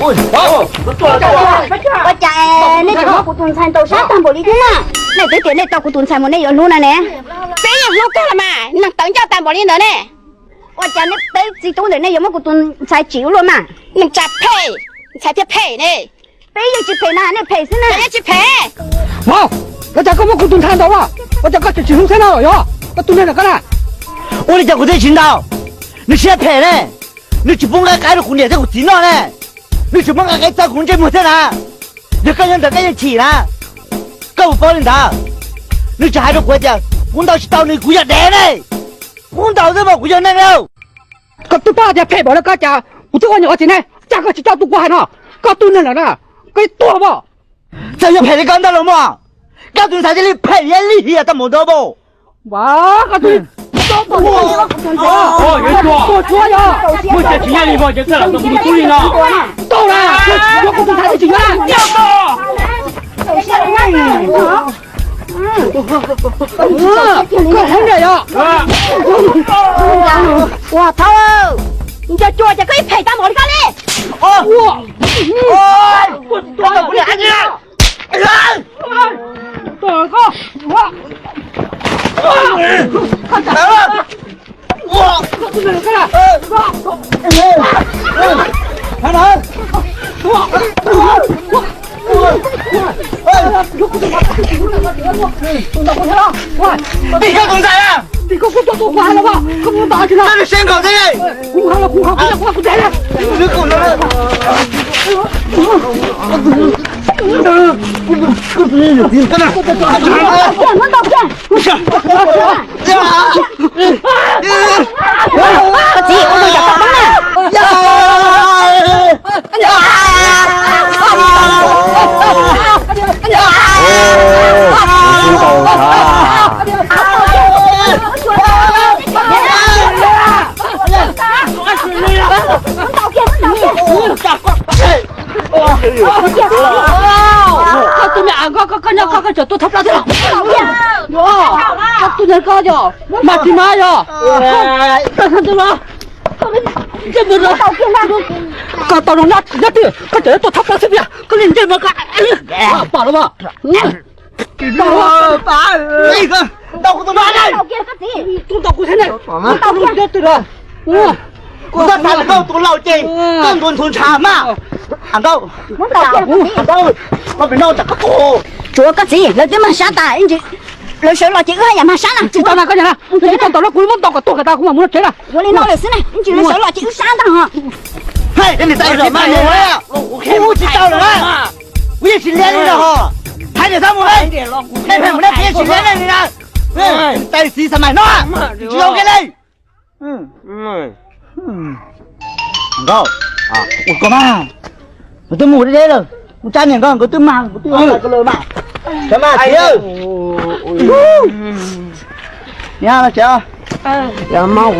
ôi Bà chạy này thì của tuần sai tàu sát thằng bộ lý thế nào này tới tiền này tàu của tuần sai một này ở luôn này nè bé nhà lúc đó là mà nặng tấn cho tạm bỏ đi nữa nè bà chạy này tới gì tuần này giống của tuần sai chịu luôn mà nặng chặt phê sai tiếp phê nè bây giờ chỉ phê nào này phê thế này bé chỉ phê wow cái cha có một của tuần sai đâu à cái cha có chỉ không thế nào rồi cái tuần này là cái này我你讲我在青岛，你现在赔嘞，你去帮我改了婚礼，这我知道嘞，你去帮我改找婚这没得啦，你个人得个人起啦，搞不包领导，你去还是国家，婚到是到你国家来嘞，婚到这么国家来了， cái tôi ba cha phê bỏ là cái cha của tôi nhỏ gì này cha cái chỉ cho tôi qua nó cái tuần này là cái tua mà 这要赔你干到了吗？搞东西这里赔也厉害，他没得不？ 哇cái tuần哦，原说呀，我这今年里头就这了，都不注意了。到了，我给你抬起来，要到。快点点呀！哇thâu你cho chua cho cái phê ta một cái đi 哦，哦，我怎么不理你？哎，大哥，我，这个干啥？看哪？你看公仔啊！你给我做做坏了吧？给我打起来！那是先搞这个，公好了，公好，公仔了！你搞什么？你看哪？我道歉不是，呀！个gì我tôi giật tao nè tôi mẹ có chỗ tôi thắp ra thế nào? Tôi nhận có cho, mà thì mai rồi. Tôi không tôi mà. Cái gì rồi? Cái tao nó nát đi, cái chỗ tôi thắp ra thế nào? Cái gì vậy mà cái? Bảo nó mà. Đâu bà? Cái gì? Đâu có tôi nói đây? Tôi đâu có thế này. Tao không biết tôi rồi. Cô ta thằng đâu tôi lau chè, con tuần thôn trà mà. Thằng đâu? Thằng đâu? Con phải đâu chả có cô. chúa cái gì lấy cái mà sát ta anh chị lấy số lo chị ơi mà sát à Chị tao là cái gì nè? Chị con tao nó cúi mất tao cả tôi tao cũng mà muốn chết à? tôi lên nói là thế này anh chị lấy số lo chị sát ta hả? Hey, cái này tay rồi mà nhiều đấy à? Cô chỉ tao rồi à? Bây giờ chỉ lên đi rồi hả? Hai đứa sao một đây? Đây phải một đây bây giờ chỉ lên đây nè. Tay xí sao mày nó à? Chỉ đâu cái đây? Đâu? À, có mà. Tôi ngủ đây rồi. Một cha nhìn con có tôi mang, có tôi cái lời mà. Chấm mà chị ơi. Nha là chị ơi. Dạ mau.